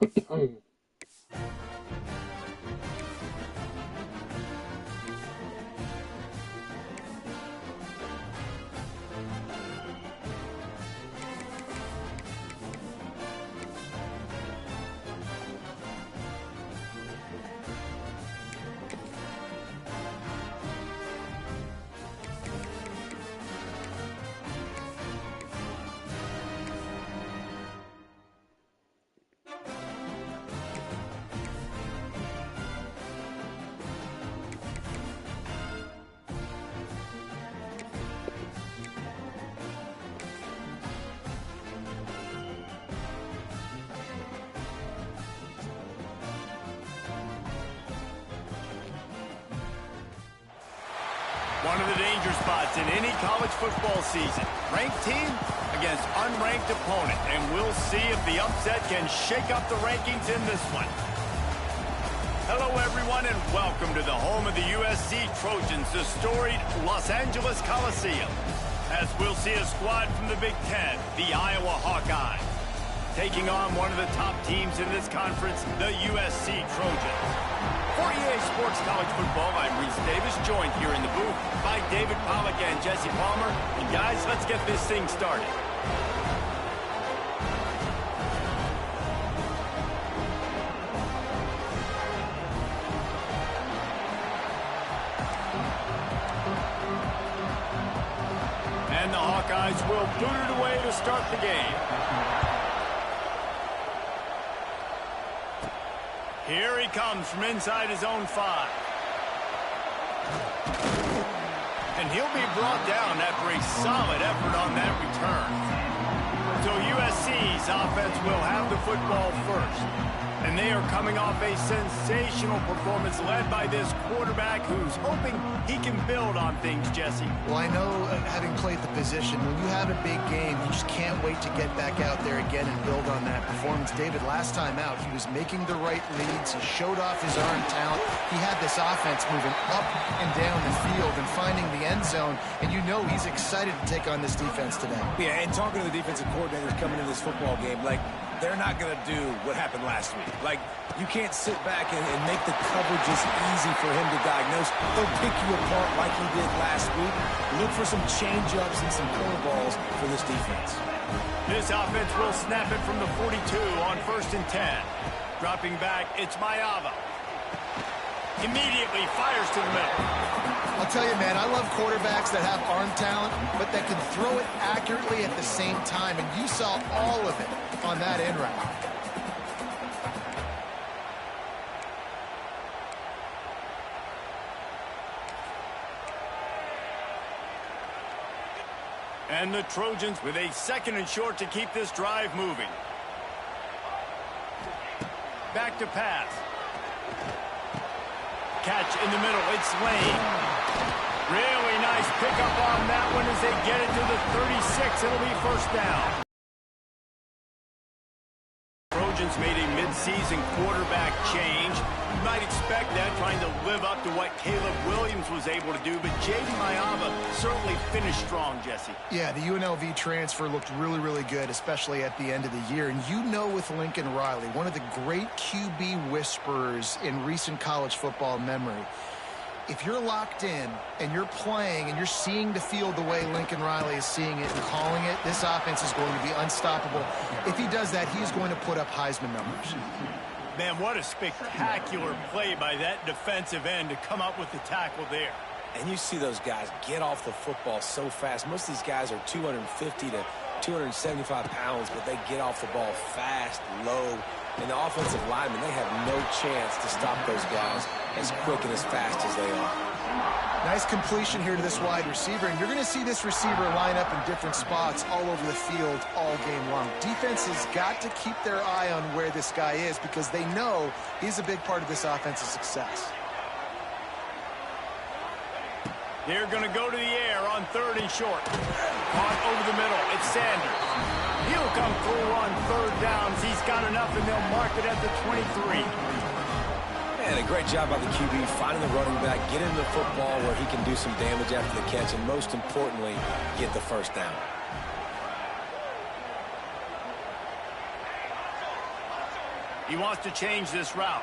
One of the danger spots in any college football season. Ranked team against unranked opponent. And we'll see if the upset can shake up the rankings in this one. Hello, everyone, and welcome to the home of the USC Trojans, the storied Los Angeles Coliseum. As we'll see a squad from the Big Ten, the Iowa Hawkeyes, taking on one of the top teams in this conference, the USC Trojans. For EA Sports College Football, I'm Reese Davis, joined here in the booth by David Pollack and Jesse Palmer. And guys, let's get this thing started. And the Hawkeyes will boot it away to start the game. Here he comes from inside his own 5. And he'll be brought down after a solid effort on that return. So USC's offense will have the football first. And they are coming off a sensational performance led by this quarterback who's hoping he can build on things, Jesse. Well, I know, having played the position, when you have a big game, you just can't wait to get back out there again and build on that performance. David, last time out, he was making the right leads. He showed off his arm talent. He had this offense moving up and down the field and finding the end zone. And you know he's excited to take on this defense today. Yeah, and talking to the defensive coordinators coming into this football game, like, they're not going to do what happened last week. Like, you can't sit back and make the coverages easy for him to diagnose. They'll pick you apart like he did last week. Look for some change-ups and some curveballs for this defense. This offense will snap it from the 42 on 1st and 10. Dropping back, it's Mayava. Immediately fires to the middle. I'll tell you, man, I love quarterbacks that have arm talent, but that can throw it accurately at the same time, and you saw all of it on that end route. And the Trojans with a 2nd and short to keep this drive moving. Back to pass. Catch in the middle, it's Lane. Really nice pickup on that one as they get it to the 36. It'll be 1st down. Trojans made a mid-season quarterback change. You might expect that, trying to live up to what Caleb Williams was able to do, but J.D. Mayava certainly finished strong, Jesse. Yeah, the UNLV transfer looked really, really good, especially at the end of the year. And you know, with Lincoln Riley, one of the great QB whisperers in recent college football memory, if you're locked in and you're playing and you're seeing the field the way Lincoln Riley is seeing it and calling it, this offense is going to be unstoppable. If he does that, he's going to put up Heisman numbers. Man, what a spectacular play by that defensive end to come up with the tackle there. And you see those guys get off the football so fast. Most of these guys are 250 to 275 pounds, but they get off the ball fast, low. And the offensive linemen, they have no chance to stop those guys as quick and as fast as they are. Nice completion here to this wide receiver, and you're going to see this receiver line up in different spots all over the field all game long. Defense has got to keep their eye on where this guy is because they know he's a big part of this offensive success. They're going to go to the air on 3rd and short. Caught over the middle. It's Sanders. He'll come through on 3rd downs. He's got enough, and they'll mark it at the 23. And a great job by the QB finding the running back, get him the football where he can do some damage after the catch, and most importantly, get the 1st down. He wants to change this route.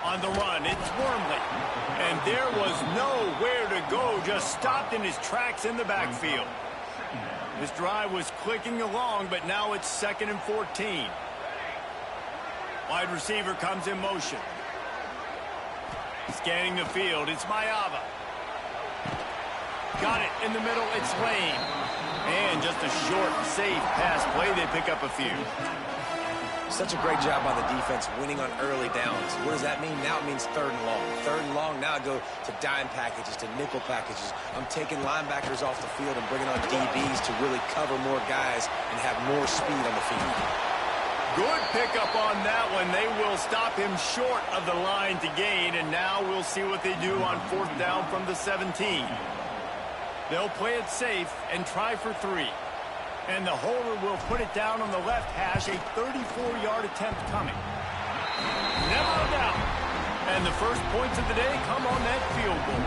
On the run, it's Wormley. And there was nowhere to go, just stopped in his tracks in the backfield. This drive was clicking along, but now it's 2nd and 14. Wide receiver comes in motion. Scanning the field, it's Mayava. Got it in the middle, it's Lane. And just a short, safe pass play, they pick up a few. Such a great job by the defense winning on early downs. What does that mean? Now it means 3rd and long. 3rd and long, now I go to dime packages, to nickel packages. I'm taking linebackers off the field and bringing on DBs to really cover more guys and have more speed on the field. Good pickup on that one. They will stop him short of the line to gain, and now we'll see what they do on 4th down from the 17. They'll play it safe and try for 3. And the holder will put it down on the left hash, a 34-yard attempt coming. Never a doubt. And the first points of the day come on that field goal.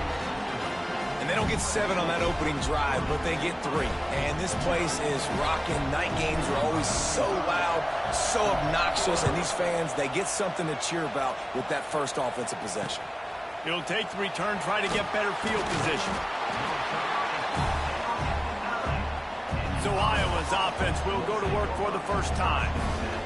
And they don't get 7 on that opening drive, but they get 3. And this place is rocking. Night games are always so loud, so obnoxious, and these fans, they get something to cheer about with that first offensive possession. He'll take the return, try to get better field position. So Iowa's offense will go to work for the first time.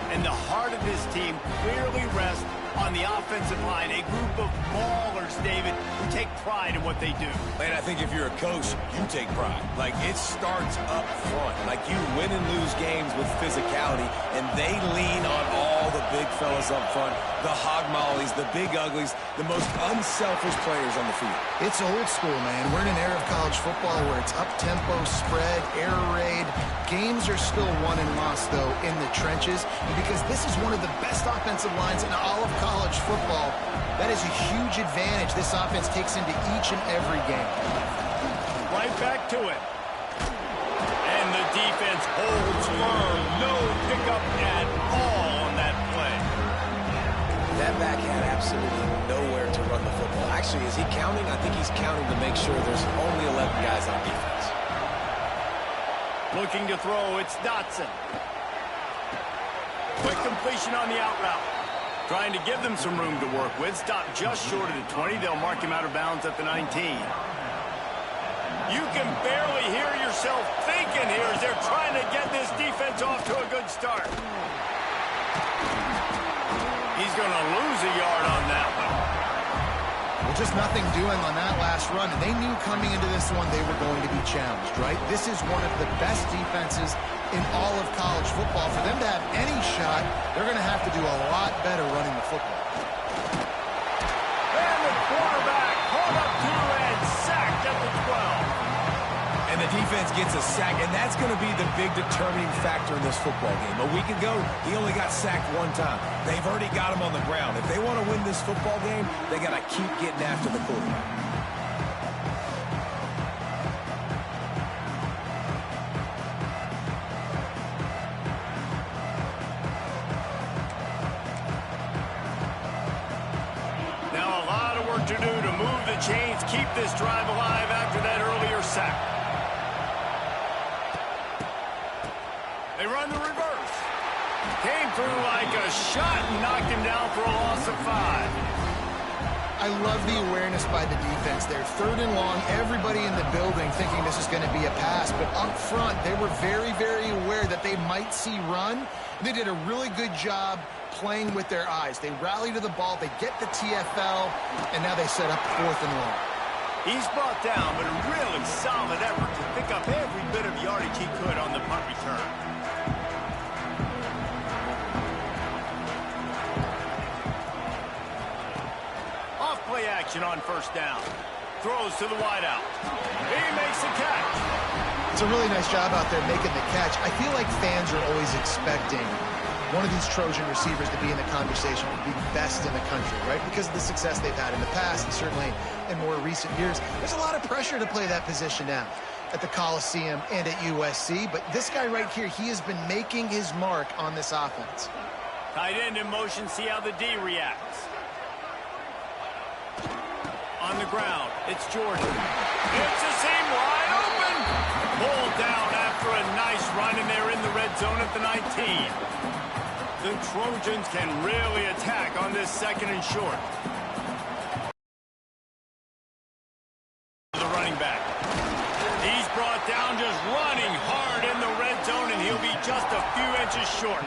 And the heart of this team clearly rests on the offensive line, a group of maulers, David, who take pride in what they do. And I think if you're a coach, you take pride. Like, it starts up front. Like, you win and lose games with physicality, and they lean on all the big fellas up front, the hog mollies, the big uglies, the most unselfish players on the field. It's old school, man. We're in an era of college football where it's up-tempo, spread, air raid. Games are still won and lost, though, in the trenches. And because this is one of the best offensive lines in all of college football, that is a huge advantage this offense takes into each and every game. Right back to it. And the defense holds firm. No pickup at all on that play. That back had absolutely nowhere to run the football. Actually, is he counting? I think he's counting to make sure there's only 11 guys on defense. Looking to throw, it's Dotson. Quick completion on the out route. Trying to give them some room to work with. Stopped just short of the 20. They'll mark him out of bounds at the 19. You can barely hear yourself thinking here as they're trying to get this defense off to a good start. He's going to lose a yard on that one. Well, just nothing doing on that last run. And they knew coming into this one they were going to be challenged, right? This is one of the best defenses in all of college football. For them to have any shot, they're going to have to do a lot better running the football. And the quarterback pulled up to and sacked at the 12. And the defense gets a sack, and that's going to be the big determining factor in this football game. A week ago, he only got sacked 1 time. They've already got him on the ground. If they want to win this football game, they got to keep getting after the quarterback. Now a lot of work to do to move the chains, keep this drive alive after that earlier sack. They run the reverse. Came through like a shot and knocked him down for a loss of 5. I love the awareness by the defense there. 3rd and long, everybody in the building thinking this is going to be a pass. But up front, they were very, very aware that they might see run. They did a really good job playing with their eyes. They rally to the ball, they get the TFL, and now they set up 4th and long. He's brought down, but a really solid effort to pick up every bit of yardage he could on the punt return. Off-play action on 1st down. Throws to the wideout. He makes the catch. It's a really nice job out there making the catch. I feel like fans are always expecting one of these Trojan receivers to be in the conversation, to be the best in the country, right? Because of the success they've had in the past and certainly in more recent years. There's a lot of pressure to play that position now at the Coliseum and at USC. But this guy right here, he has been making his mark on this offense. Tight end in motion, see how the D reacts. On the ground, it's Jordan. It's a seam wide open. Pulled down after a nice run, and they're in the red zone. Trojans can really attack on this 2nd and short. The running back. He's brought down just running hard in the red zone, and he'll be just a few inches short.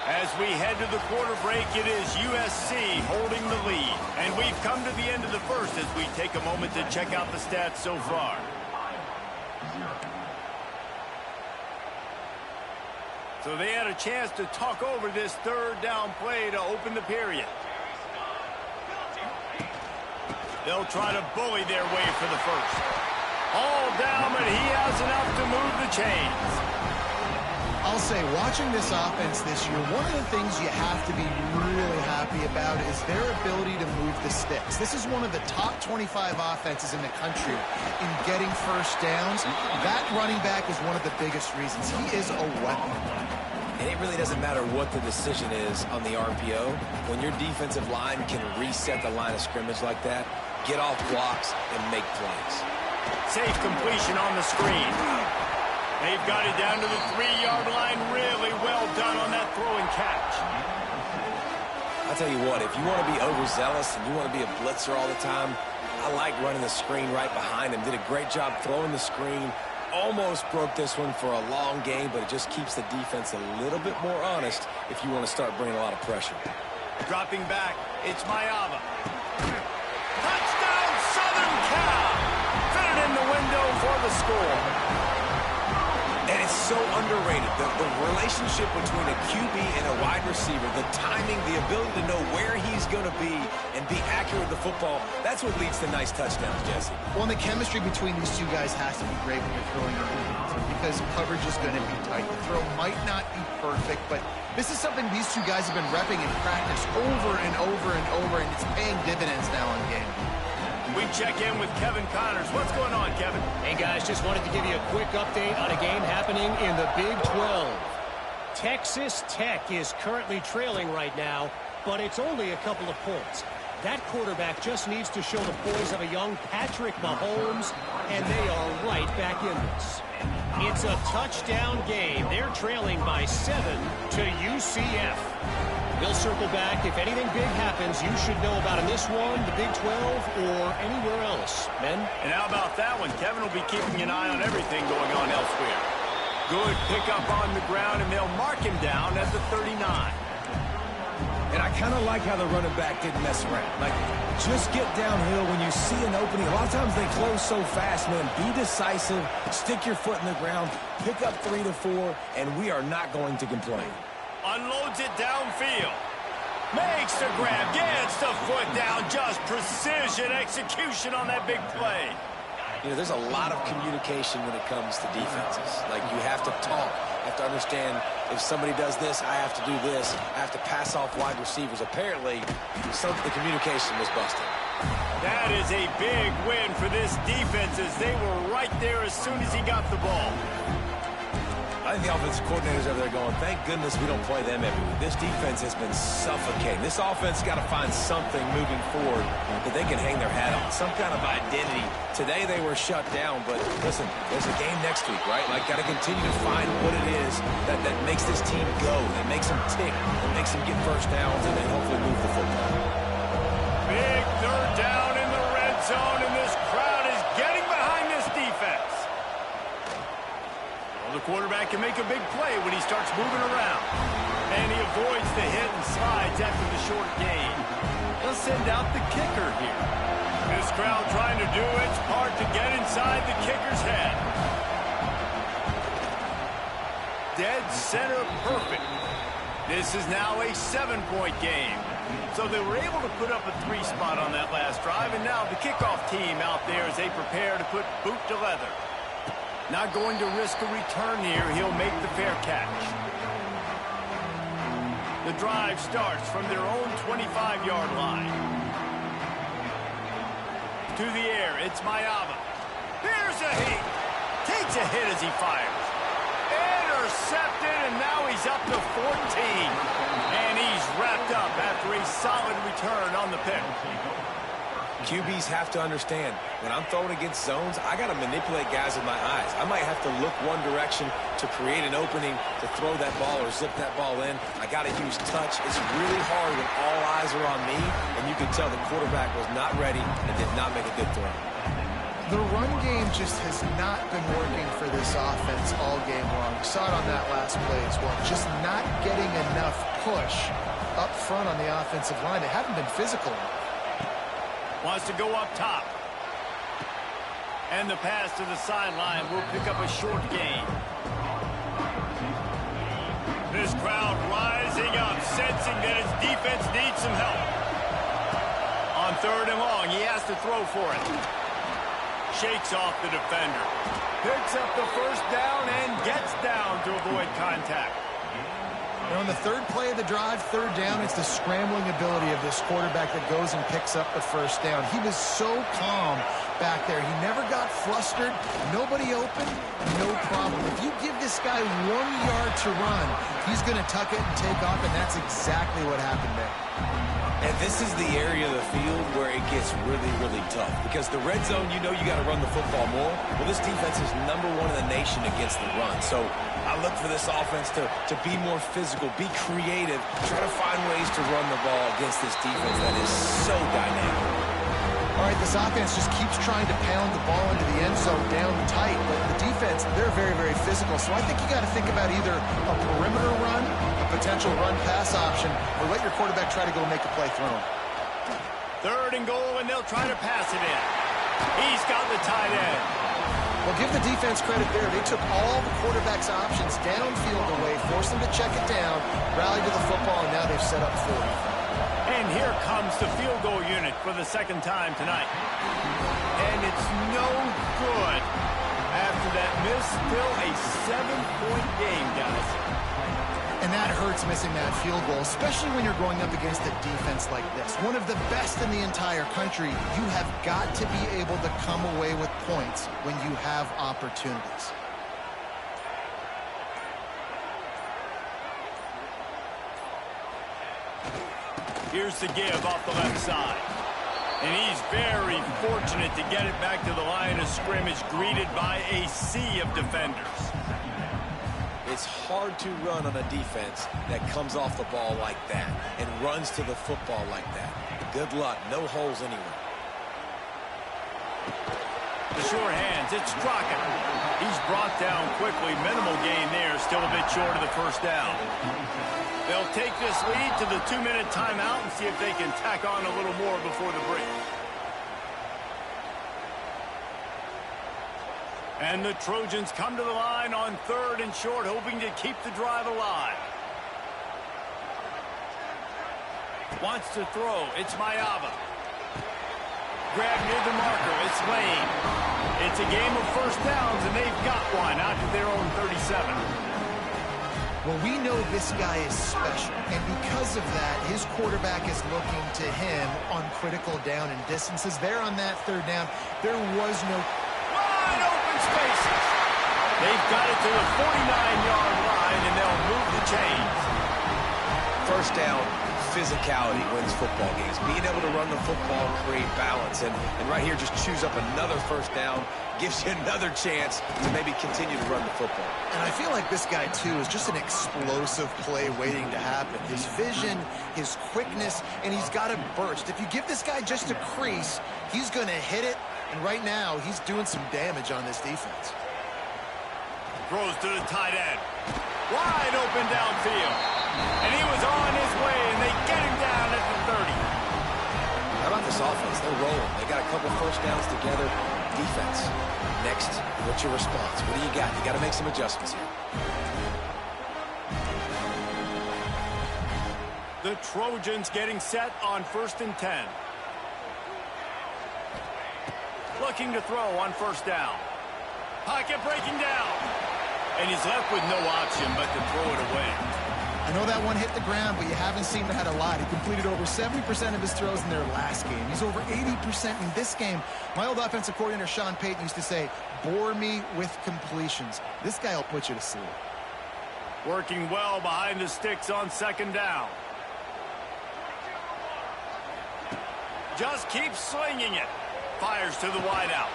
As we head to the quarter break, it is USC holding the lead. And we've come to the end of the first as we take a moment to check out the stats so far. So they had a chance to talk over this 3rd down play to open the period. They'll try to bully their way for the first. All down, but he has enough to move the chains. I'll say, watching this offense this year, one of the things you have to be really happy about is their ability to move the sticks. This is one of the top 25 offenses in the country in getting first downs. That running back is one of the biggest reasons. He is a weapon. And it really doesn't matter what the decision is on the RPO. When your defensive line can reset the line of scrimmage like that, get off blocks and make plays. Safe completion on the screen. They've got it down to the 3-yard line. Really well done on that throw and catch. I'll tell you what, if you want to be overzealous and you want to be a blitzer all the time, I like running the screen right behind him. Did a great job throwing the screen. Almost broke this one for a long game, but it just keeps the defense a little bit more honest if you want to start bringing a lot of pressure. Dropping back, it's Mayava. Touchdown, Southern Cal! Fit it in the window for the score. And it's so underrated. The relationship between a QB and a wide receiver, the timing, the ability to know where he's going to be and be accurate with the football, that's what leads to nice touchdowns, Jesse. Well, and the chemistry between these two guys has to be great when you're throwing into the end, because coverage is going to be tight. The throw might not be perfect, but this is something these two guys have been repping in practice over and over and over, and it's paying dividends now in game. We check in with Kevin Connors. What's going on, Kevin? Hey, guys, just wanted to give you a quick update on a game happening in the Big 12. Texas Tech is currently trailing right now, but it's only a couple of points. That quarterback just needs to show the poise of a young Patrick Mahomes, and they are right back in this. It's a touchdown game. They're trailing by 7 to UCF. We'll circle back. If anything big happens, you should know about in this one, the Big 12, or anywhere else. Men? And how about that one? Kevin will be keeping an eye on everything going on elsewhere. Good pickup on the ground, and they'll mark him down at the 39. And I kind of like how the running back didn't mess around. Like, just get downhill when you see an opening. A lot of times they close so fast, man. Be decisive, stick your foot in the ground, pick up 3 to 4, and we are not going to complain. Unloads it downfield. Makes the grab, gets the foot down. Just precision execution on that big play. You know, there's a lot of communication when it comes to defenses. Like, you have to talk. You have to understand if somebody does this, I have to do this. I have to pass off wide receivers. Apparently, the communication was busted. That is a big win for this defense as they were right there as soon as he got the ball. I think the offensive coordinators over there going, thank goodness we don't play them every week. This defense has been suffocating. This offense got to find something moving forward that they can hang their hat on, some kind of identity. Today they were shut down, but listen, there's a game next week, right? Like, got to continue to find what it is that makes this team go, that makes them tick, that makes them get first downs, and then hopefully move the football. Big 3rd down in the red zone, and this crowd is getting behind this defense. The quarterback can make a big play when he starts moving around. And he avoids the hit and slides after the short gain. They'll send out the kicker here. This crowd trying to do its part to get inside the kicker's head. Dead center perfect. This is now a 7-point game. So they were able to put up a 3 spot on that last drive, and now the kickoff team out there as they prepare to put boot to leather. Not going to risk a return here. He'll make the fair catch. The drive starts from their own 25-yard line. To the air, it's Mayava. Here's a hit. Takes a hit as he fires. Intercepted, and now he's up to 14. And he's wrapped up after a solid return on the pick. QBs have to understand, when I'm throwing against zones, I got to manipulate guys with my eyes. I might have to look one direction to create an opening to throw that ball or zip that ball in. I got to use touch. It's really hard when all eyes are on me, and you can tell the quarterback was not ready and did not make a good throw. The run game just has not been working for this offense all game long. We saw it on that last play as well. Just not getting enough push up front on the offensive line. They haven't been physical. Wants to go up top. And the pass to the sideline will pick up a short gain. This crowd rising up, sensing that its defense needs some help. On 3rd and long, he has to throw for it. Shakes off the defender. Picks up the first down and gets down to avoid contact. And on the 3rd play of the drive, 3rd down, it's the scrambling ability of this quarterback that goes and picks up the first down. He was so calm back there. He never got flustered. Nobody open, no problem. If you give this guy 1 yard to run, he's going to tuck it and take off, and that's exactly what happened there. And this is the area of the field where it gets really, really tough. Because the red zone, you know you got to run the football more. Well, this defense is #1 in the nation against the run. So I look for this offense to be more physical, be creative, try to find ways to run the ball against this defense that is so dynamic. All right, this offense just keeps trying to pound the ball into the end zone down tight, but the defense, they're very, very physical. So I think you got to think about either a perimeter run, a potential run-pass option, or let your quarterback try to go make a play thrown. 3rd and goal, and they'll try to pass it in. He's got the tight end. Well, give the defense credit there. They took all the quarterback's options downfield away, forced them to check it down, rallied to the football, and now they've set up 4. And here comes the field goal unit for the 2nd time tonight. And it's no good. After that miss, still a 7-point game, guys. And that hurts missing that field goal, especially when you're going up against a defense like this. One of the best in the entire country. You have got to be able to come away with points when you have opportunities. Here's the give off the left side. And he's very fortunate to get it back to the line of scrimmage, greeted by a sea of defenders. It's hard to run on a defense that comes off the ball like that and runs to the football like that. Good luck. No holes anywhere. The short hands, it's Crockett. He's brought down quickly. Minimal gain there, still a bit short of the first down. They'll take this lead to the 2-minute timeout and see if they can tack on a little more before the break. And the Trojans come to the line on 3rd and short, hoping to keep the drive alive. Wants to throw. It's Mayava. Grab near the marker. It's Lane. It's a game of first downs, and they've got one out to their own 37. Well, we know this guy is special, and because of that, his quarterback is looking to him on critical down and distances. There on that 3rd down, there was no wide open spaces. They've got it to the 49-yard line, and they'll move the chains. First down, physicality wins football games. Being able to run the football, create balance, and right here just choose up another first down, gives you another chance to maybe continue to run the football. And I feel like this guy, too, is just an explosive play waiting to happen. His vision, his quickness, and he's got a burst. If you give this guy just a crease, he's going to hit it, and right now he's doing some damage on this defense. Throws to the tight end. Wide open downfield. And he was on his way, and they get him down at the 30. How about this offense? They're rolling. They got a couple first downs together. Defense. Next, what's your response? What do you got? You got to make some adjustments here. The Trojans getting set on 1st and 10. Looking to throw on 1st down. Pocket breaking down. And he's left with no option but to throw it away. I know that one hit the ground, but you haven't seen him had a lot. He completed over 70% of his throws in their last game. He's over 80% in this game. My old offensive coordinator, Sean Payton, used to say, bore me with completions. This guy will put you to sleep. Working well behind the sticks on 2nd down. Just keeps slinging it. Fires to the wideout.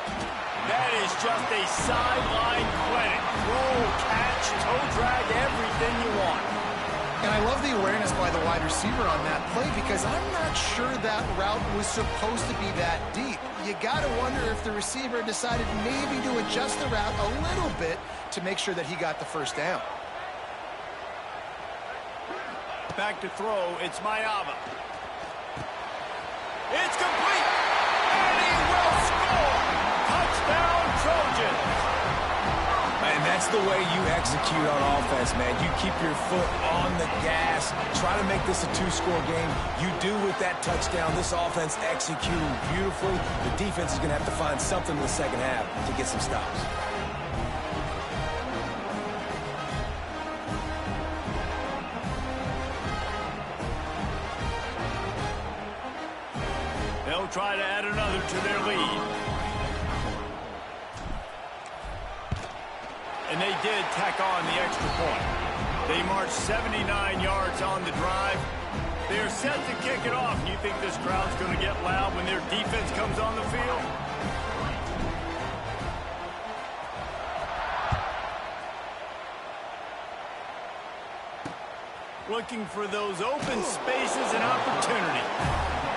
That is just a sideline clinic. Roll, catch, toe drag, everything you want. And I love the awareness by the wide receiver on that play because I'm not sure that route was supposed to be that deep. You got to wonder if the receiver decided maybe to adjust the route a little bit to make sure that he got the first down. Back to throw, it's Mayava. It's complete, and he will score! Touchdown, Trojans! And that's the way you execute on offense, man. You keep your foot on the gas, try to make this a two-score game. You do with that touchdown. This offense executing beautifully. The defense is going to have to find something in the second half to get some stops. They'll try to add another to their lead. And they did tack on the extra point. They marched 79 yards on the drive. They're set to kick it off. You think this crowd's going to get loud when their defense comes on the field? Looking for those open spaces and opportunity.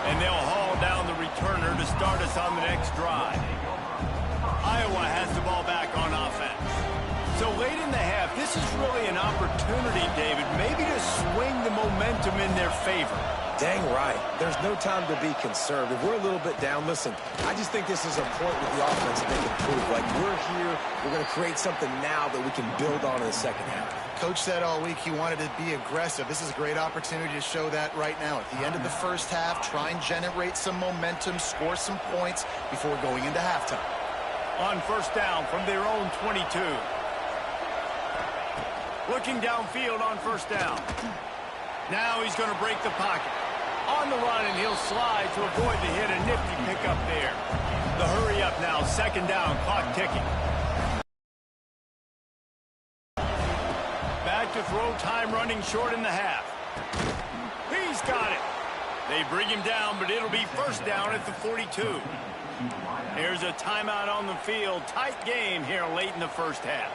And they'll haul down the returner to start us on the next drive. Iowa has the ball back on offense. So late in the half, this is really an opportunity, David, maybe to swing the momentum in their favor. Dang right. There's no time to be concerned. If we're a little bit down, listen, I just think this is a point with the offense that they can prove. Like, we're here, we're going to create something now that we can build on in the second half. Coach said all week he wanted to be aggressive. This is a great opportunity to show that right now. At the end of the first half, try and generate some momentum, score some points before going into halftime. On first down from their own 22. Looking downfield on first down. Now he's going to break the pocket. On the run, and he'll slide to avoid the hit. A nifty pickup there. The hurry up now. Second down, clock ticking. Back to throw, time running short in the half. He's got it. They bring him down, but it'll be first down at the 42. Here's a timeout on the field. Tight game here late in the first half.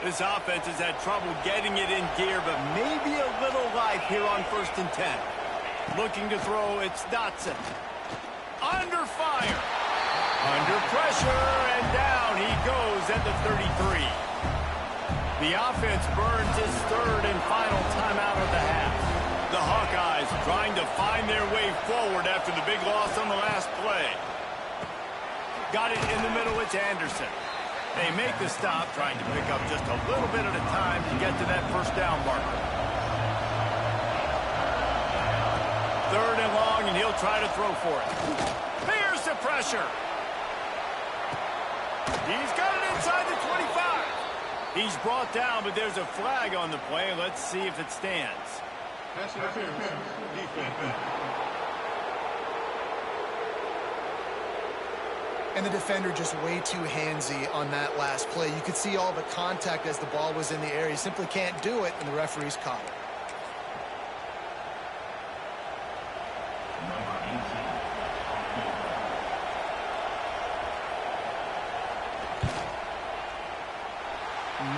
This offense has had trouble getting it in gear, but maybe a little life here on 1st and 10. Looking to throw, it's Dotson. Under fire. Under pressure, and down he goes at the 33. The offense burns his third and final timeout of the half. The Hawkeyes trying to find their way forward after the big loss on the last play. Got it in the middle, it's Anderson. They make the stop, trying to pick up just a little bit at a time to get to that first down marker. Third and long, and he'll try to throw for it. Here's the pressure. He's got it inside the 25. He's brought down, but there's a flag on the play. Let's see if it stands. Pass interference, defense. And the defender just way too handsy on that last play. You could see all the contact as the ball was in the air. He simply can't do it, and the referee's caught it.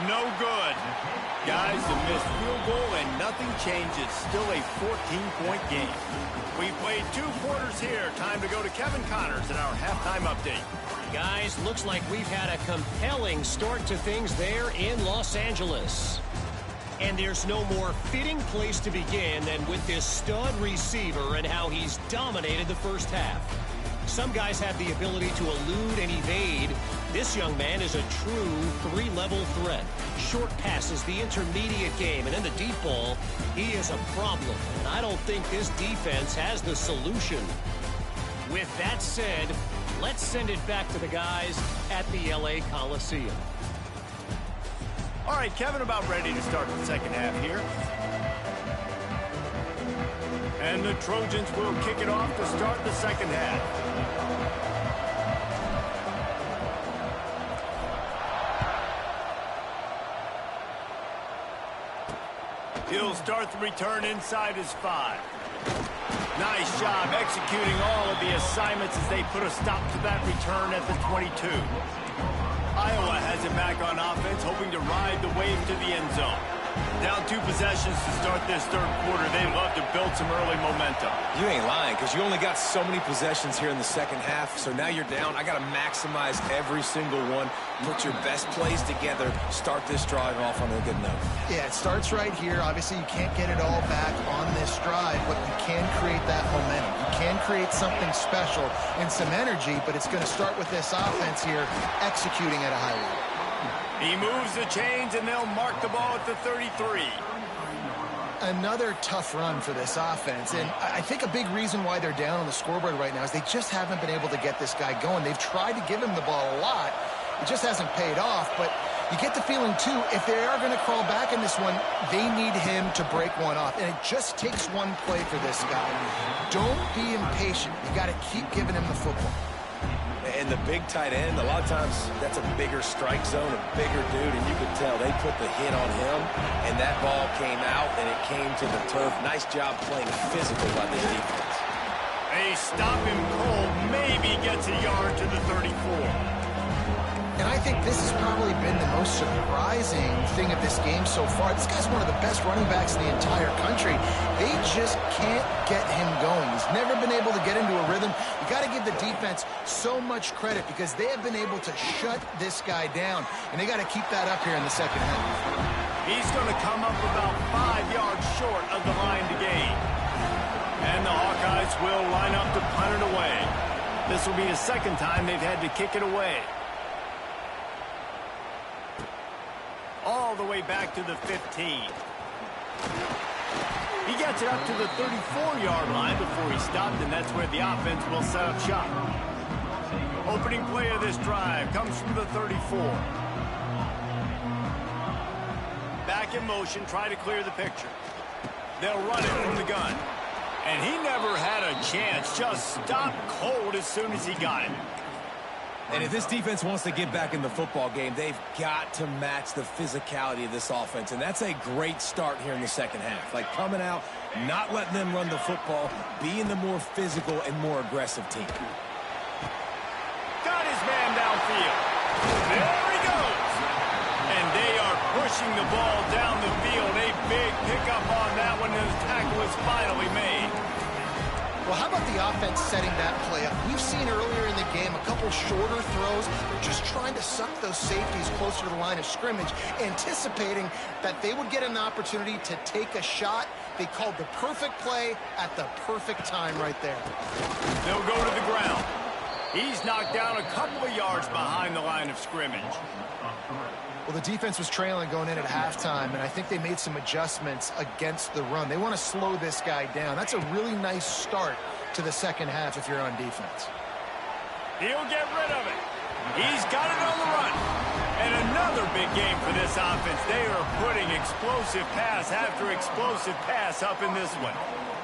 No good. Guys, a missed field goal and nothing changes. Still a 14-point game. We played 2 quarters here. Time to go to Kevin Connors in our halftime update. Guys, looks like we've had a compelling start to things there in Los Angeles. And there's no more fitting place to begin than with this stud receiver and how he's dominated the first half. Some guys have the ability to elude and evade. This young man is a true 3-level threat. Short passes, the intermediate game, and in the deep ball, he is a problem. And I don't think this defense has the solution. With that said, let's send it back to the guys at the LA Coliseum. All right, Kevin, about ready to start the second half here. And the Trojans will kick it off to start the second half. He'll start the return inside his 5. Nice job executing all of the assignments as they put a stop to that return at the 22. Iowa has it back on offense, hoping to ride the wave to the end zone. Down 2 possessions to start this third quarter. They'd love to build some early momentum. You ain't lying, because you only got so many possessions here in the second half, so now you're down. I got to maximize every single one. Put your best plays together. Start this drive off on a good note. Yeah, it starts right here. Obviously, you can't get it all back on this drive, but you can create that momentum. You can create something special and some energy, but it's going to start with this offense here executing at a high rate. He moves the chains, and they'll mark the ball at the 33. Another tough run for this offense, and I think a big reason why they're down on the scoreboard right now is they just haven't been able to get this guy going. They've tried to give him the ball a lot. It just hasn't paid off, but you get the feeling, too, if they are going to crawl back in this one, they need him to break one off, and it just takes one play for this guy. Don't be impatient. You got to keep giving him the football. And the big tight end, a lot of times that's a bigger strike zone, a bigger dude, and you could tell they put the hit on him, and that ball came out, and it came to the turf. Nice job playing physical by this defense. They stop him cold, maybe gets a yard to the 34. And I think this has probably been the most surprising thing of this game so far. This guy's one of the best running backs in the entire country. They just can't get him going. He's never been able to get into a rhythm. You got to give the defense so much credit because they have been able to shut this guy down, and they got to keep that up here in the second half. He's going to come up about 5 yards short of the line to gain. And the Hawkeyes will line up to punt it away. This will be the second time they've had to kick it away. All the way back to the 15. He gets it up to the 34-yard line before he stopped, and that's where the offense will set up shop. Opening play of this drive comes from the 34. Back in motion, try to clear the picture. They'll run it from the gun. And he never had a chance, just stopped cold as soon as he got it. And if this defense wants to get back in the football game, they've got to match the physicality of this offense. And that's a great start here in the second half. Like coming out, not letting them run the football, being the more physical and more aggressive team. Got his man downfield. There he goes. And they are pushing the ball down the field. A big pickup on that one, and his tackle is finally made. Well, how about the offense setting that play up? We've seen earlier in the game a couple shorter throws. They're just trying to suck those safeties closer to the line of scrimmage, anticipating that they would get an opportunity to take a shot. They called the perfect play at the perfect time right there. They'll go to the ground. He's knocked down a couple of yards behind the line of scrimmage. Well, the defense was trailing going in at halftime, and I think they made some adjustments against the run. They want to slow this guy down. That's a really nice start to the second half if you're on defense. He'll get rid of it. He's got it on the run. And another big game for this offense. They are putting explosive pass after explosive pass up in this one.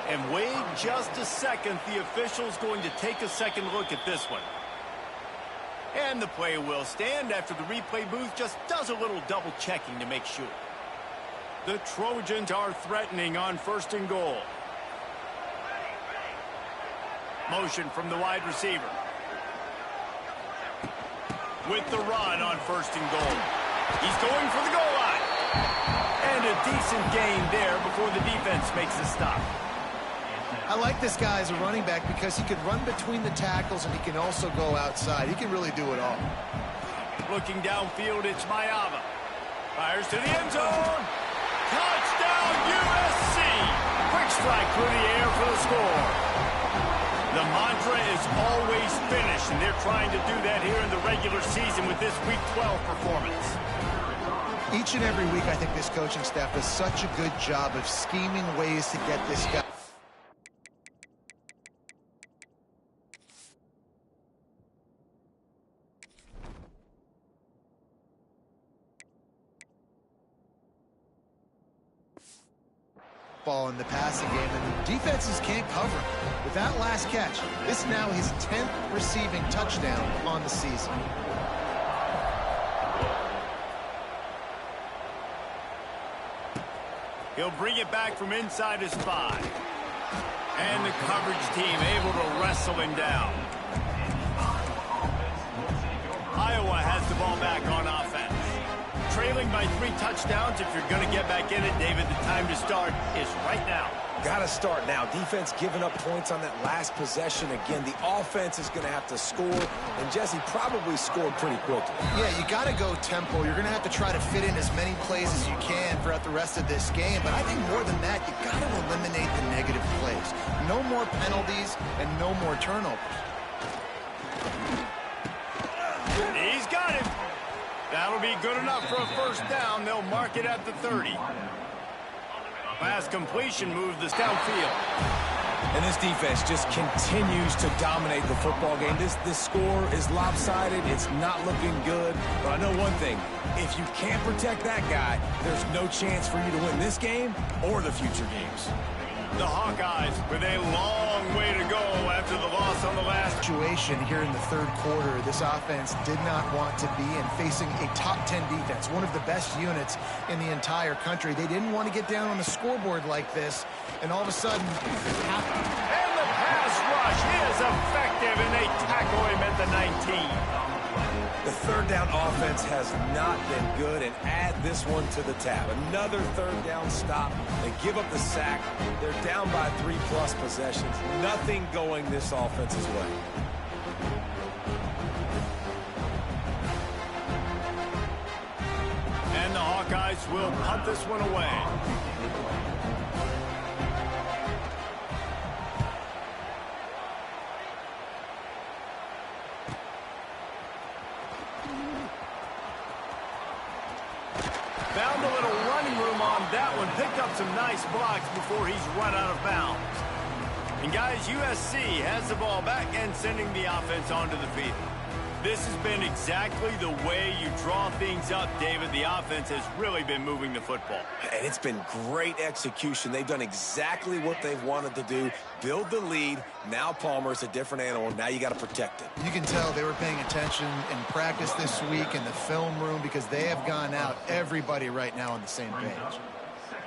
And wait just a second. The official's going to take a second look at this one. And the play will stand after the replay booth just does a little double checking to make sure. The Trojans are threatening on 1st and goal. Motion from the wide receiver. With the run on 1st and goal. He's going for the goal line. And a decent gain there before the defense makes the stop. I like this guy as a running back because he can run between the tackles and he can also go outside. He can really do it all. Looking downfield, it's Mayava. Fires to the end zone. Touchdown, USC. Quick strike through the air for the score. The mantra is always finish, and they're trying to do that here in the regular season with this Week 12 performance. Each and every week, I think this coaching staff does such a good job of scheming ways to get this guy. Ball in the passing game, and the defenses can't cover him. With that last catch, this is now his 10th receiving touchdown on the season. He'll bring it back from inside his 5. And the coverage team able to wrestle him down. Iowa has the ball back on offense. Trailing by 3 touchdowns. If you're going to get back in it, David, the time to start is right now. Got to start now. Defense giving up points on that last possession. Again, the offense is going to have to score, and Jesse probably scored pretty quickly. Yeah, you got to go tempo. You're going to have to try to fit in as many plays as you can throughout the rest of this game, but I think more than that, you got to eliminate the negative plays. No more penalties and no more turnovers. He's got it. That'll be good enough for a first down. They'll mark it at the 30. Pass completion moves this downfield. And this defense just continues to dominate the football game. This score is lopsided. It's not looking good. But I know one thing. If you can't protect that guy, there's no chance for you to win this game or the future games. The Hawkeyes with a long way to go after the loss on the last Situation here in the third quarter, this offense did not want to be in facing a top 10 defense, one of the best units in the entire country. They didn't want to get down on the scoreboard like this, and all of a sudden, and the pass rush is effective, and they tackle him at the 19. The third down offense has not been good, and add this one to the tab. Another third down stop. They give up the sack. They're down by 3+ possessions. Nothing going this offense's way. And the Hawkeyes will punt this one away. Found a little running room on that one. Picked up some nice blocks before he's run out of bounds. And guys, USC has the ball back and sending the offense onto the field. This has been exactly the way you draw things up, David. The offense has really been moving the football. And it's been great execution. They've done exactly what they've wanted to do. Build the lead. Now Palmer's a different animal. Now you got to protect it. you can tell they were paying attention in practice this week in the film room because they have gone out, everybody right now on the same page.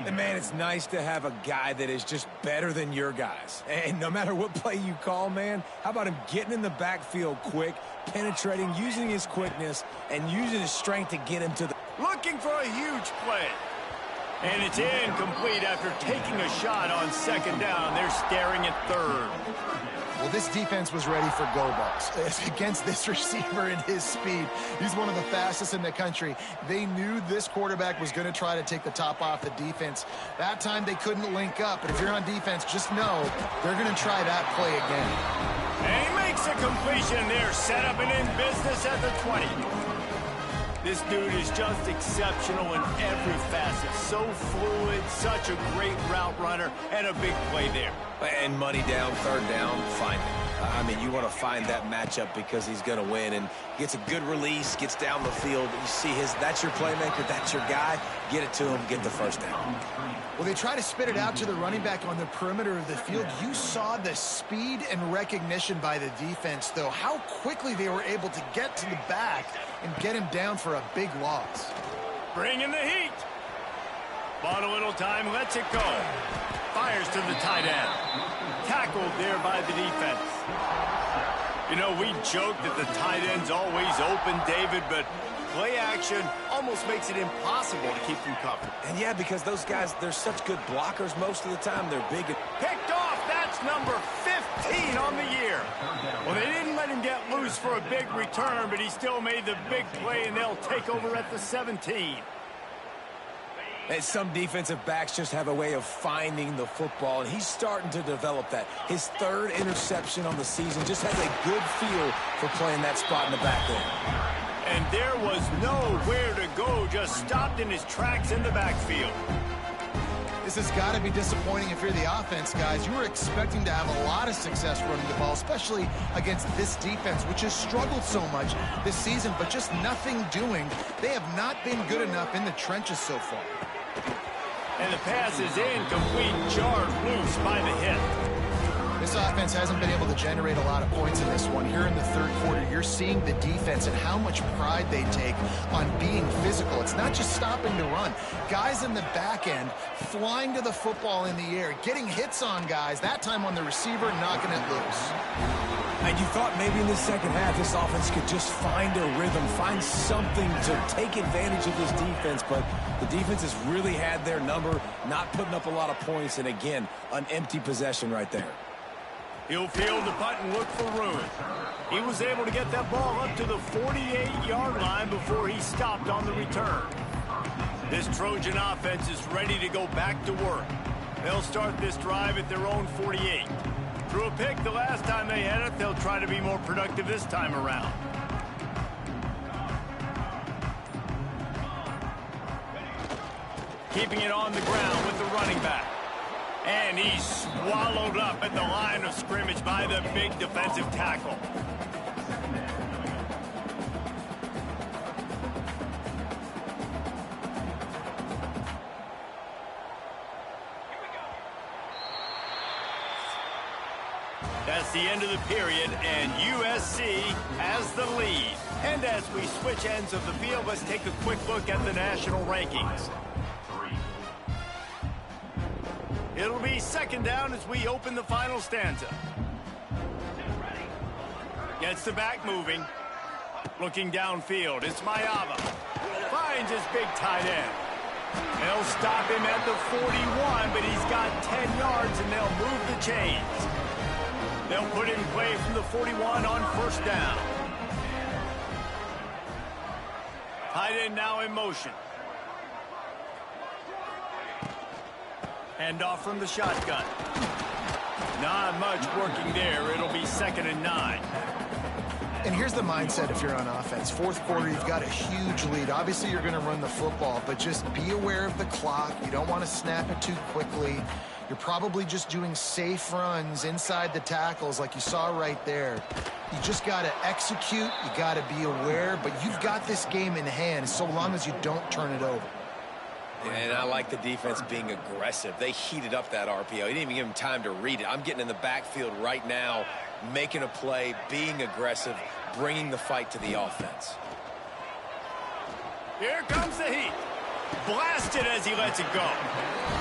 And, man, it's nice to have a guy that is just better than your guys. And no matter what play you call, man, how about him getting in the backfield quick, penetrating, using his quickness, and using his strength to get him to the... Looking for a huge play. And it's incomplete after taking a shot on second down. They're staring at third. Well, this defense was ready for go balls against this receiver and his speed. He's one of the fastest in the country. They knew this quarterback was going to try to take the top off the defense. That time they couldn't link up, but if you're on defense, just know they're going to try that play again. And he makes a completion there, set up and in business at the 20. This dude is just exceptional in every facet. So fluid, such a great route runner, and a big play there. And money down, third down, find it. I mean, you want to find that matchup because he's going to win. And gets a good release, gets down the field. You see that's your playmaker, that's your guy. Get it to him, get the first down. Well, they try to spit it out to the running back on the perimeter of the field. You saw the speed and recognition by the defense, though. How quickly they were able to get to the back and get him down for a big loss. Bringing the heat. Bought a little time, lets it go. Fires to the tight end. Tackled there by the defense. You know, we joke that the tight end's always open, David, but play action almost makes it impossible to keep them covered. And yeah, because those guys, they're such good blockers most of the time. They're big. Picked off. That's number 15 on the year. Well, they didn't let him get loose for a big return, but he still made the big play, and they'll take over at the 17. And some defensive backs just have a way of finding the football, and he's starting to develop that. His third interception on the season just has a good feel for playing that spot in the back there. And there was nowhere to go, just stopped in his tracks in the backfield. This has got to be disappointing if you're the offense, guys. You were expecting to have a lot of success running the ball, especially against this defense, which has struggled so much this season, but just nothing doing. They have not been good enough in the trenches so far. And the pass is incomplete, jarred loose by the hit. This offense hasn't been able to generate a lot of points in this one. Here in the third quarter, you're seeing the defense and how much pride they take on being physical. It's not just stopping to run. Guys in the back end flying to the football in the air, getting hits on guys, that time on the receiver, knocking it loose. And you thought maybe in the second half this offense could just find a rhythm, find something to take advantage of this defense, but the defense has really had their number, not putting up a lot of points, and again, an empty possession right there. He'll field the punt and look for room. He was able to get that ball up to the 48-yard line before he stopped on the return. This Trojan offense is ready to go back to work. They'll start this drive at their own 48. Threw a pick the last time they had it. They'll try to be more productive this time around. Keeping it on the ground with the running back. And he's swallowed up at the line of scrimmage by the big defensive tackle. That's the end of the period, and USC has the lead. And as we switch ends of the field, let's take a quick look at the national rankings. It'll be second down as we open the final stanza. Gets the back moving. Looking downfield, it's Mayava. Finds his big tight end. They'll stop him at the 41, but he's got 10 yards, and they'll move the chains. They'll put in play from the 41 on first down. Tight end now in motion. Hand off from the shotgun. Not much working there. It'll be 2nd and 9. And here's the mindset if you're on offense. Fourth quarter, you've got a huge lead. Obviously, you're going to run the football, but just be aware of the clock. You don't want to snap it too quickly. You're probably just doing safe runs inside the tackles like you saw right there. You just got to execute. You got to be aware, but you've got this game in hand so long as you don't turn it over. And I like the defense being aggressive. They heated up that RPO. He didn't even give him time to read it. I'm getting in the backfield right now, making a play, being aggressive, bringing the fight to the offense. Here comes the heat. Blasted as he lets it go.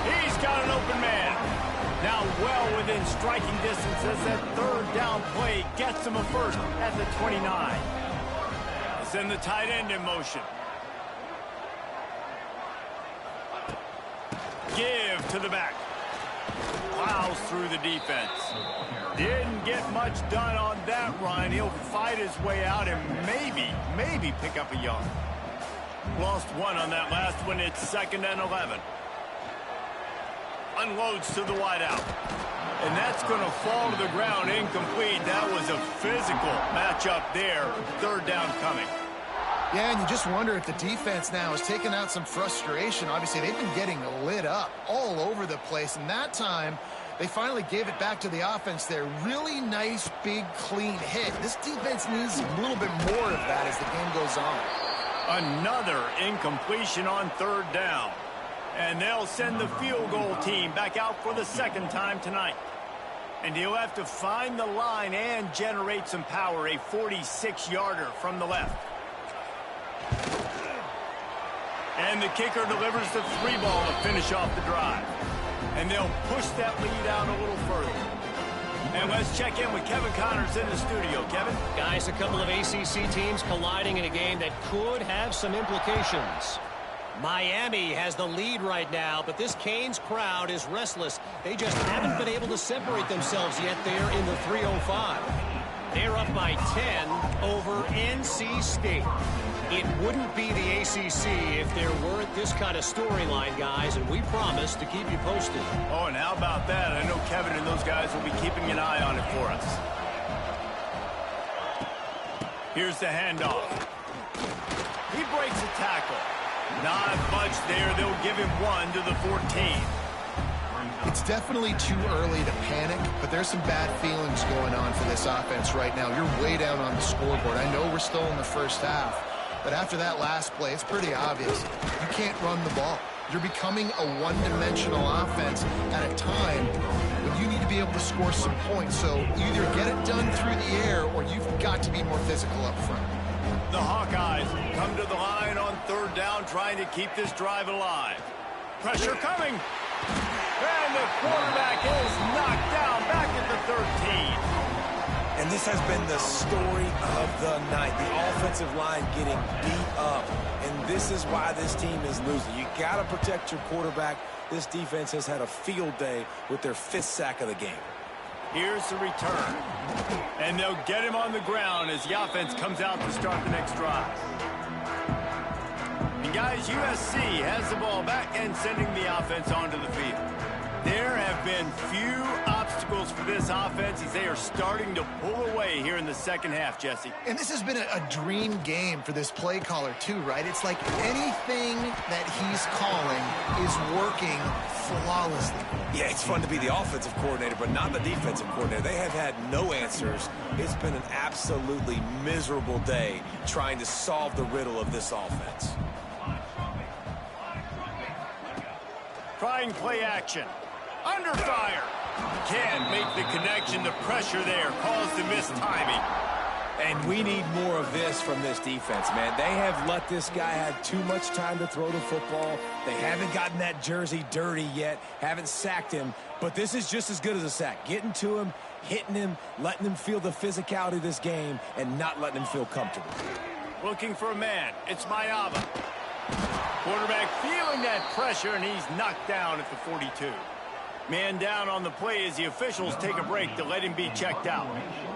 He's got an open man. Now well within striking distance as that third down play gets him a first at the 29. Send the tight end in motion. Give to the back. Plows through the defense. Didn't get much done on that run. He'll fight his way out and maybe pick up a yard. Lost one on that last one. It's 2nd and 11. Unloads to the wideout. And that's going to fall to the ground incomplete. That was a physical matchup there. 3rd down coming. Yeah, and you just wonder if the defense now is taking out some frustration. Obviously, they've been getting lit up all over the place. And that time, they finally gave it back to the offense there. Really nice, big, clean hit. This defense needs a little bit more of that as the game goes on. Another incompletion on 3rd down. And they'll send the field goal team back out for the 2nd time tonight. And he'll have to find the line and generate some power. A 46-yarder from the left. And the kicker delivers the 3-ball to finish off the drive. And they'll push that lead out a little further. And let's check in with Kevin Connors in the studio. Kevin? Guys, a couple of ACC teams colliding in a game that could have some implications. Miami has the lead right now, but this Canes crowd is restless. They just haven't been able to separate themselves yet there in the 305. They're up by 10 over NC State. It wouldn't be the ACC if there weren't this kind of storyline, guys, and we promise to keep you posted. Oh, and how about that? I know Kevin and those guys will be keeping an eye on it for us. Here's the handoff. He breaks a tackle. Not much there. They'll give him 1 to the 14. It's definitely too early to panic, but there's some bad feelings going on for this offense right now. You're way down on the scoreboard. I know we're still in the first half, but after that last play, it's pretty obvious. You can't run the ball. You're becoming a one-dimensional offense at a time when you need to be able to score some points. So either get it done through the air or you've got to be more physical up front. The Hawkeyes come to the line on 3rd down, trying to keep this drive alive. Pressure coming. And the quarterback is knocked down back at the 13. And this has been the story of the night. The offensive line getting beat up. And this is why this team is losing. You got to protect your quarterback. This defense has had a field day with their 5th sack of the game. Here's the return. And they'll get him on the ground as the offense comes out to start the next drive. And guys, USC has the ball back and sending the offense onto the field. There have been few obstacles for this offense as they are starting to pull away here in the 2nd half, Jesse. And this has been a dream game for this play caller too, right? It's like anything that he's calling is working flawlessly. Yeah, it's fun to be the offensive coordinator, but not the defensive coordinator. They have had no answers. It's been an absolutely miserable day trying to solve the riddle of this offense. Trying play action. Under fire. Can't make the connection. The pressure there caused the missed timing. And we need more of this from this defense, man. They have let this guy have too much time to throw the football. They haven't gotten that jersey dirty yet, haven't sacked him. But this is just as good as a sack. Getting to him, hitting him, letting him feel the physicality of this game, and not letting him feel comfortable. Looking for a man. It's Mayava. Quarterback feeling that pressure, and he's knocked down at the 42. Man down on the play as the officials take a break to let him be checked out.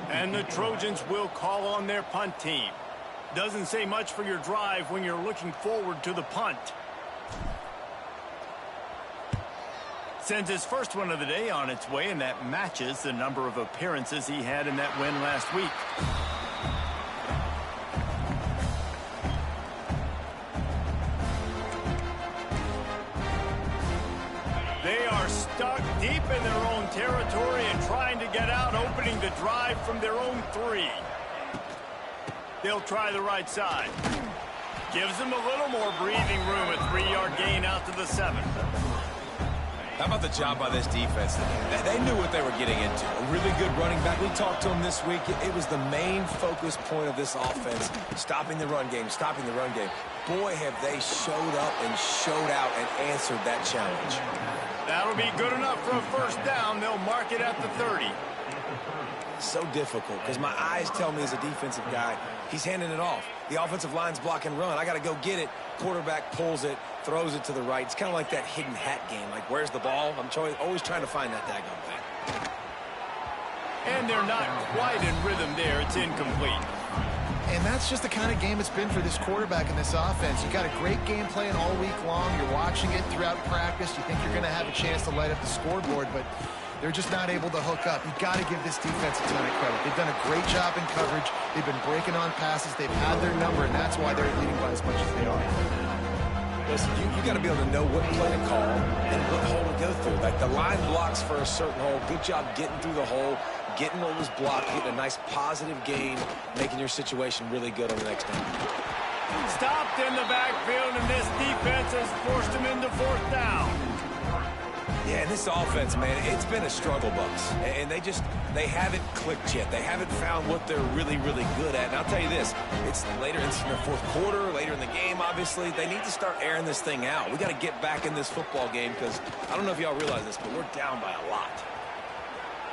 And the Trojans will call on their punt team. Doesn't say much for your drive when you're looking forward to the punt. Sends his first one of the day on its way, and that matches the number of appearances he had in that win last week. They are stuck deep in their own territory and trying to get out, opening the drive from their own 3. They'll try the right side. Gives them a little more breathing room, a 3-yard gain out to the 7. How about the job by this defense? They knew what they were getting into. A really good running back. We talked to him this week. It was the main focus point of this offense, stopping the run game, stopping the run game. Boy, have they showed up and showed out and answered that challenge. That'll be good enough for a 1st down. They'll mark it at the 30. So difficult because my eyes tell me as a defensive guy, he's handing it off. The offensive line's block and run. I got to go get it. Quarterback pulls it, throws it to the right. It's kind of like that hidden hat game. Like, where's the ball? I'm always trying to find that daggone thing. And they're not quite in rhythm there. It's incomplete. And that's just the kind of game it's been for this quarterback in this offense. You got a great game plan all week long. You're watching it throughout practice. You think you're going to have a chance to light up the scoreboard, but they're just not able to hook up. You've got to give this defense a ton of credit. They've done a great job in coverage. They've been breaking on passes. They've had their number, and that's why they're leading by as much as they are. Listen, you got to be able to know what play to call and what hole to go through. Like, the line blocks for a certain hole. Good job getting through the hole, getting what was blocked, getting a nice positive gain, making your situation really good on the next down. Stopped in the backfield, and this defense has forced him into 4th down. Yeah, and this offense, man, it's been a struggle bus. And they haven't clicked yet. They haven't found what they're really, really good at. And I'll tell you this, it's later in the 4th quarter, later in the game, obviously. They need to start airing this thing out. We got to get back in this football game because I don't know if y'all realize this, but we're down by a lot.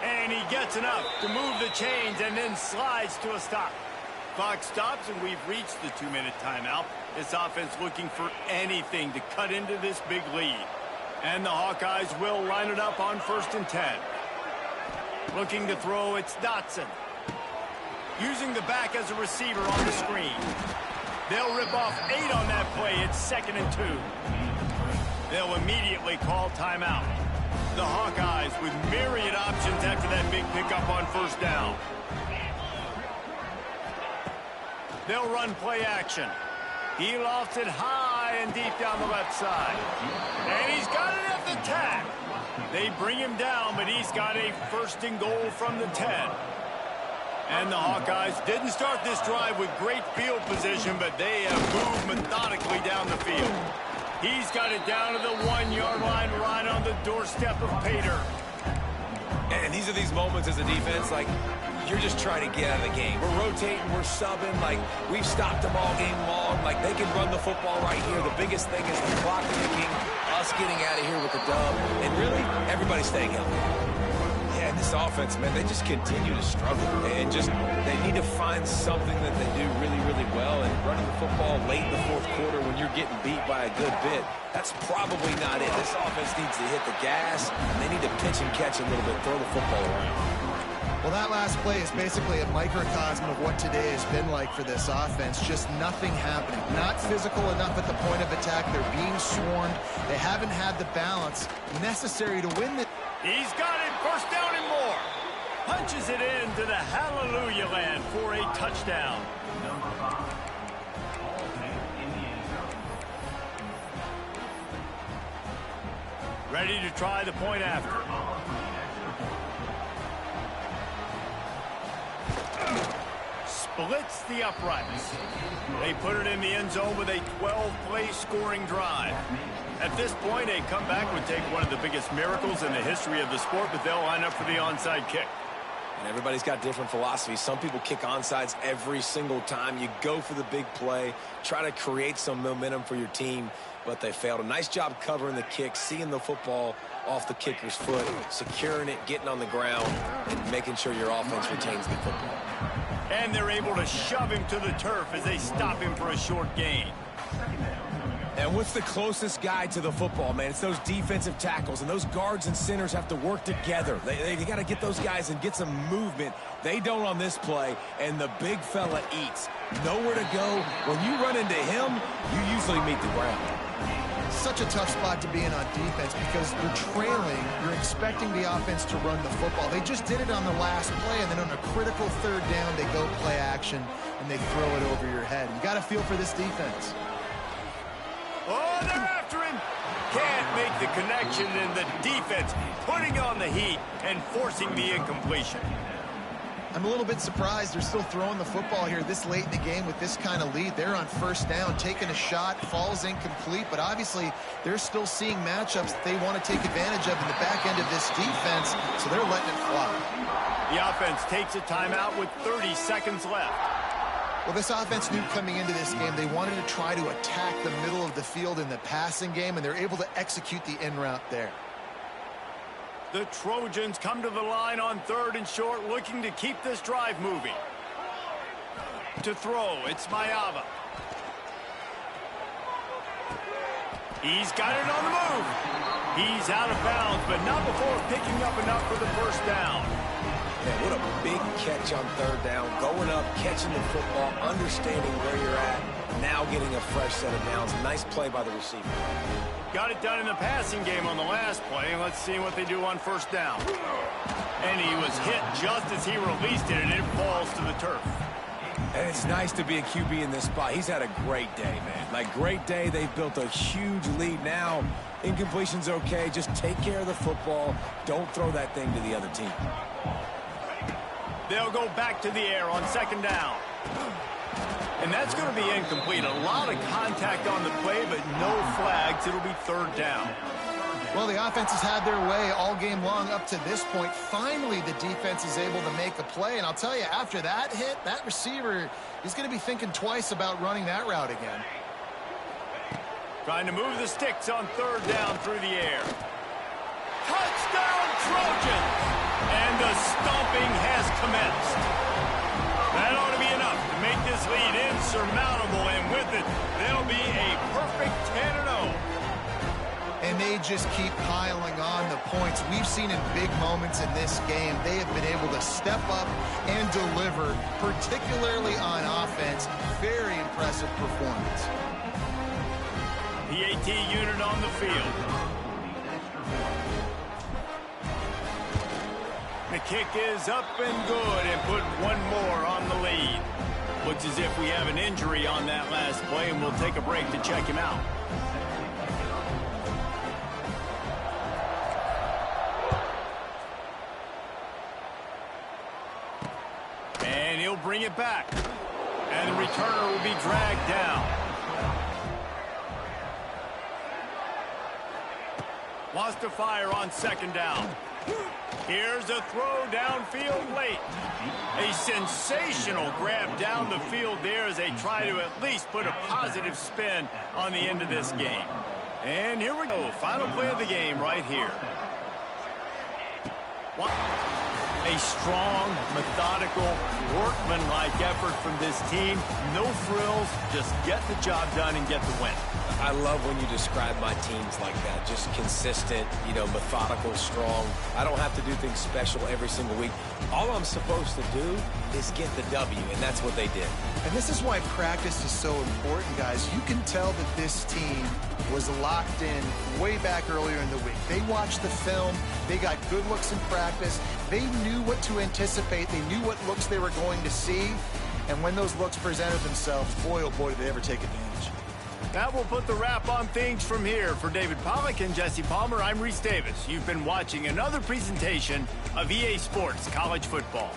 And he gets enough to move the chains and then slides to a stop. Clock stops, and we've reached the 2-minute timeout. This offense looking for anything to cut into this big lead. And the Hawkeyes will line it up on 1st and 10. Looking to throw, it's Dotson. Using the back as a receiver on the screen. They'll rip off 8 on that play. It's 2nd and 2. They'll immediately call timeout. The Hawkeyes with myriad options after that big pickup on 1st down. They'll run play action. He lofts it high and deep down the left side. And he's got it at the 10. They bring him down, but he's got a 1st and goal from the 10. And the Hawkeyes didn't start this drive with great field position, but they have moved methodically down the field. He's got it down to the 1-yard line, right on the doorstep of Pater. And these are these moments as a defense, like, you're just trying to get out of the game. We're rotating, we're subbing, like, we've stopped them all game long. Like, they can run the football right here. The biggest thing is the clock ticking, us getting out of here with the dub, and really, everybody staying healthy. Yeah, and this offense, man, they just continue to struggle. And just, they need to find something that they do really, really well. And running the football late in the fourth quarter when you're getting beat by a good bit, that's probably not it. This offense needs to hit the gas. And they need to pitch and catch a little bit, throw the football around. Well, that last play is basically a microcosm of what today has been like for this offense. Just nothing happening. Not physical enough at the point of attack. They're being swarmed. They haven't had the balance necessary to win the... He's got it, first down and more. Punches it into the hallelujah land for a touchdown. Ready to try the point after. Splits the uprights. They put it in the end zone with a 12-play scoring drive. At this point, a comeback would take one of the biggest miracles in the history of the sport, but they'll line up for the onside kick. And everybody's got different philosophies. Some people kick onside every single time. You go for the big play, try to create some momentum for your team, but they failed. A nice job covering the kick, seeing the football off the kicker's foot, securing it, getting on the ground, and making sure your offense retains the football. And they're able to shove him to the turf as they stop him for a short gain. And what's the closest guy to the football, man? It's those defensive tackles, and those guards and centers have to work together. They got to get those guys and get some movement. They don't on this play, and the big fella eats. Nowhere to go. When you run into him, you usually meet the ground. Such a tough spot to be in on defense because you're trailing. You're expecting the offense to run the football. They just did it on the last play, and then on a critical third down, they go play action, and they throw it over your head. You got to feel for this defense. Oh, they're after him. Can't make the connection, and the defense putting on the heat and forcing the incompletion. I'm a little bit surprised they're still throwing the football here this late in the game with this kind of lead. They're on first down, taking a shot, falls incomplete, but obviously they're still seeing matchups that they want to take advantage of in the back end of this defense, so they're letting it fly. The offense takes a timeout with 30 seconds left. Well, this offense knew coming into this game they wanted to try to attack the middle of the field in the passing game, and they're able to execute the in route there. The Trojans come to the line on 3rd and short, looking to keep this drive moving. To throw, it's Mayava. He's got it on the move. He's out of bounds, but not before picking up enough for the first down. Man, what a big catch on 3rd down. Going up, catching the football, understanding where you're at, now getting a fresh set of downs. Nice play by the receiver. Got it done in the passing game on the last play. Let's see what they do on first down. And he was hit just as he released it, and it falls to the turf. And it's nice to be a QB in this spot. He's had a great day, man. Like, great day. They've built a huge lead now. Incompletion's okay. Just take care of the football. Don't throw that thing to the other team. They'll go back to the air on 2nd down. And that's going to be incomplete. A lot of contact on the play, but no flags. It'll be 3rd down. Well, the offense has had their way all game long up to this point. Finally, the defense is able to make a play. And I'll tell you, after that hit, that receiver is going to be thinking twice about running that route again. Trying to move the sticks on 3rd down through the air. Touchdown, Trojans! And the stomping has commenced. That ought to be enough to make this lead insurmountable, and with it, they'll be a perfect 10-0. And they just keep piling on the points. We've seen in big moments in this game, they have been able to step up and deliver, particularly on offense. Very impressive performance. PAT unit on the field. The kick is up and good, and put one more on the lead. Looks as if we have an injury on that last play, and we'll take a break to check him out. And he'll bring it back. And the returner will be dragged down. Wants to fire on second down. Here's a throw downfield late. A sensational grab down the field there as they try to at least put a positive spin on the end of this game. And here we go. Final play of the game right here. A strong, methodical, workmanlike effort from this team. No frills, just get the job done and get the win. I love when you describe my teams like that. Just consistent, methodical, strong. I don't have to do things special every single week. All I'm supposed to do is get the W, and that's what they did. And this is why practice is so important, guys. You can tell that this team was locked in way back earlier in the week. They watched the film. They got good looks in practice. They knew what to anticipate. They knew what looks they were going to see. And when those looks presented themselves, boy, oh boy, did they ever take advantage. That will put the wrap on things from here. For David Pollack and Jesse Palmer, I'm Reese Davis. You've been watching another presentation of EA Sports College Football.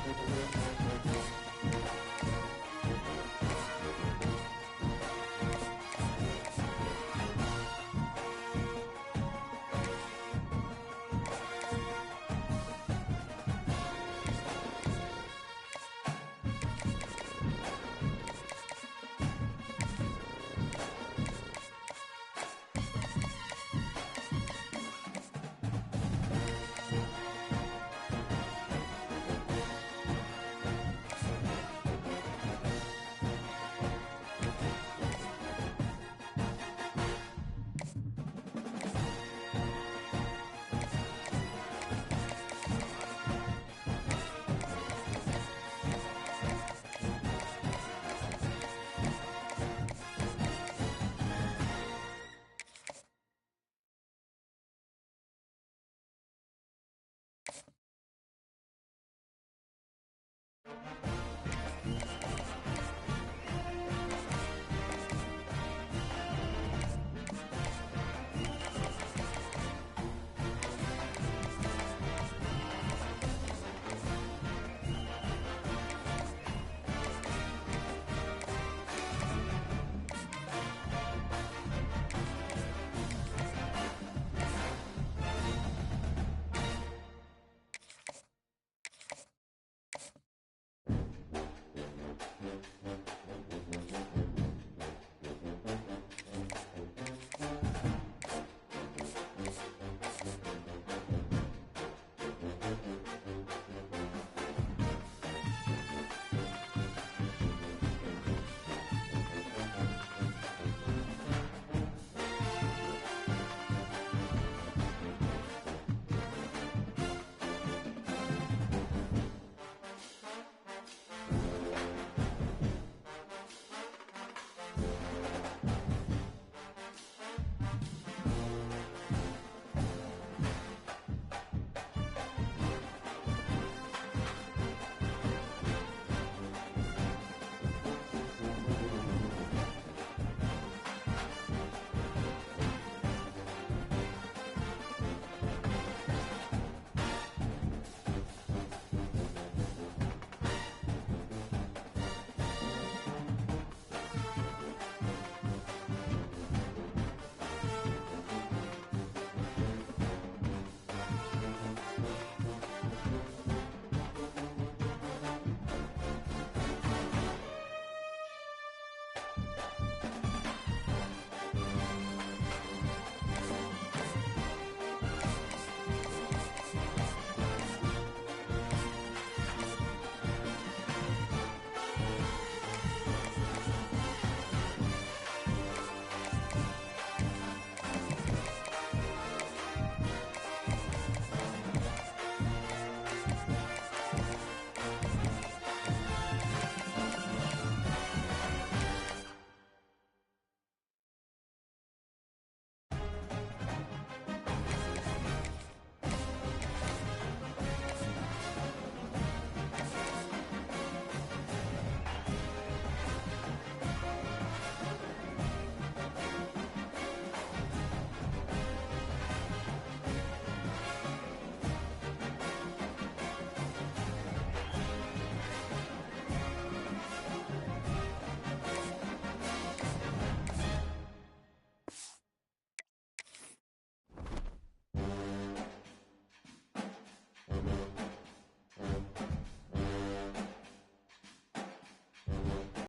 it.